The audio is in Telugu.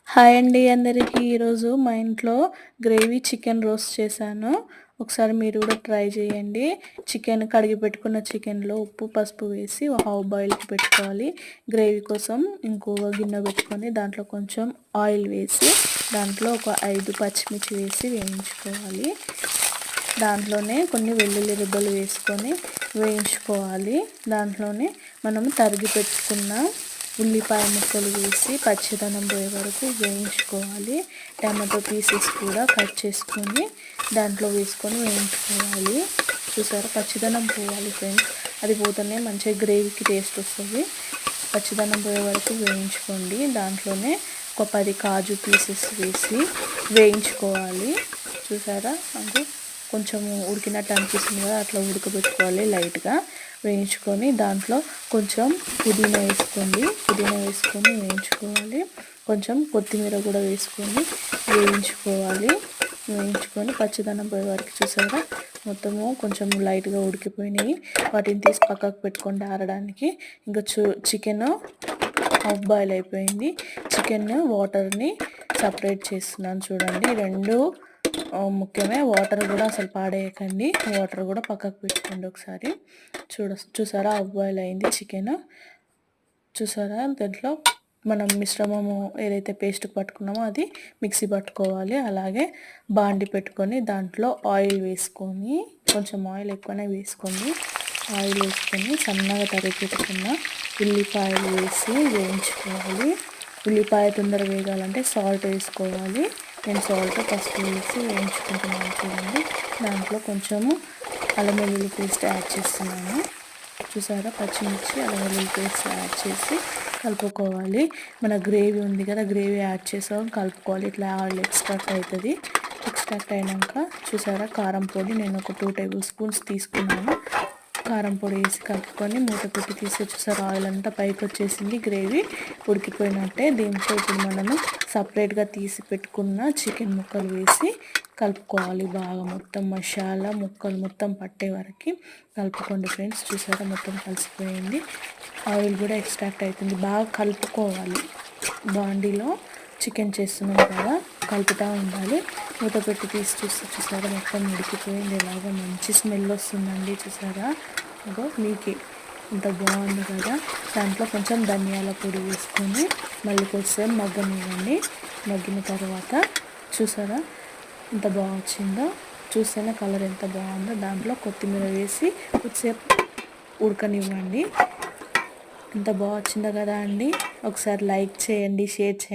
హాయ్ అండి అందరికీ. ఈరోజు మా ఇంట్లో గ్రేవీ చికెన్ రోస్ట్ చేశాను. ఒకసారి మీరు కూడా ట్రై చేయండి. చికెన్ కడిగి పెట్టుకున్న చికెన్లో ఉప్పు పసుపు వేసి హాఫ్ బాయిల్కి పెట్టుకోవాలి. గ్రేవీ కోసం ఇంకో గిన్నె పెట్టుకొని దాంట్లో కొంచెం ఆయిల్ వేసి దాంట్లో ఒక 5 పచ్చిమిర్చి వేసి వేయించుకోవాలి. దాంట్లోనే కొన్ని వెల్లుల్లి రెబ్బలు వేసుకొని వేయించుకోవాలి. దాంట్లోనే మనం తరిగి పెట్టుకున్న ఉల్లిపాయ ముక్కలు వేసి పచ్చిదనం పోయే వరకు వేయించుకోవాలి. టమాటో పీసెస్ కూడా కట్ చేసుకొని దాంట్లో వేసుకొని వేయించుకోవాలి. చూసారా, పచ్చిదనం పోవాలి ఫ్రెండ్స్. అది పోతేనే మంచిగా గ్రేవీకి టేస్ట్ వస్తుంది. పచ్చిదనం పోయే వరకు వేయించుకోండి. దాంట్లోనే ఒక 10 కాజు పీసెస్ వేసి వేయించుకోవాలి. చూసారా, అంటే కొంచెం ఉడికినట్టు అనిపిస్తుంది కదా, అట్లా ఉడకబెట్టుకోవాలి. లైట్గా వేయించుకొని దాంట్లో కొంచెం పుదీనా వేసుకొని వేయించుకోవాలి. కొంచెం కొత్తిమీర కూడా వేసుకొని వేయించుకొని పచ్చిదనం పోయే వరకు. చూసారా, మొత్తము కొంచెం లైట్గా ఉడికిపోయినాయి. వాటిని తీసి పక్కకు పెట్టుకొని ఆరడానికి. ఇంకా చికెన్ హాఫ్ బాయిల్ అయిపోయింది. చికెన్ వాటర్ని సపరేట్ చేస్తున్నాను. చూడండి, రెండు ముఖ్యమే. వాటర్ కూడా అసలు పాడేయకండి. వాటర్ కూడా పక్కకు పెట్టుకోండి ఒకసారి. చూసారా, హాఫ్ బాయిల్ అయింది చికెన్. చూసారా, దాంట్లో మనం మిశ్రమము ఏదైతే పేస్ట్ పట్టుకున్నామో అది మిక్సీ పట్టుకోవాలి. అలాగే బాండి పెట్టుకొని దాంట్లో ఆయిల్ వేసుకొని, కొంచెం ఆయిల్ ఎక్కువనే వేసుకోండి. ఆయిల్ వేసుకొని సన్నగా తరిగి పెట్టుకున్న ఉల్లిపాయలు వేసి వేయించుకోవాలి. ఉల్లిపాయ తొందరగా వేగాలంటే సాల్ట్ వేసుకోవాలి. నేను సాల్ట్ పసుపు వేసి వేయించుకుంటున్నాను. చూడండి, దాంట్లో కొంచెము అల్లం వెల్లుల్లి పేస్ట్ యాడ్ చేస్తున్నాను. చూసారా, పచ్చిమిర్చి అల్లం వెల్లుల్లి పేస్ట్ యాడ్ చేసి కలుపుకోవాలి. మన గ్రేవీ ఉంది కదా, గ్రేవీ యాడ్ చేసాం కలుపుకోవాలి. ఇట్లా ఆయిల్ ఎక్స్ట్రాక్ట్ అవుతుంది. ఎక్స్ట్రాక్ట్ అయినాక చూసారా, కారం పొడి నేను ఒక 2 టేబుల్ స్పూన్స్ తీసుకున్నాను. కారం పొడి వేసి కలుపుకొని మూత పెట్టి తీసి. చూసారా, ఆయిల్ అంతా పైకి వచ్చేసింది. గ్రేవీ ఉడికిపోయినట్టే. దీంట్లో ఇప్పుడు మనము సపరేట్గా తీసి పెట్టుకున్న చికెన్ ముక్కలు వేసి కలుపుకోవాలి. బాగా మొత్తం మసాలా ముక్కలు మొత్తం పట్టే వరకు కలుపుకోండి ఫ్రెండ్స్. చూసారా, మొత్తం కలిసిపోయింది. ఆయిల్ కూడా ఎక్స్ట్రాక్ట్ అవుతుంది. బాగా కలుపుకోవాలి. బాండీలో చికెన్ చేస్తున్నాం కదా, కలుపుతూ ఉండాలి. మూత పెట్టి తీసి చూసారా, మొత్తం ఉడికిపోయింది. ఎలాగో మంచి స్మెల్ వస్తుందండి. చూసారా, అదో మీకే ఇంత బాగుంది కదా. దాంట్లో కొంచెం ధనియాల పొడి వేసుకొని మళ్ళీ కొంచెం మగ్గనివ్వండి. మగ్గిన తర్వాత చూసారా ఎంత బాగా వచ్చిందో. చూస్తేనే కలర్ ఎంత బాగుందో. దాంట్లో కొత్తిమీర వేసి కొద్దిసేపు ఉడకనివ్వండి. ఎంత బాగా వచ్చిందో కదా అండి. ఒకసారి లైక్ చేయండి, షేర్ చేయండి.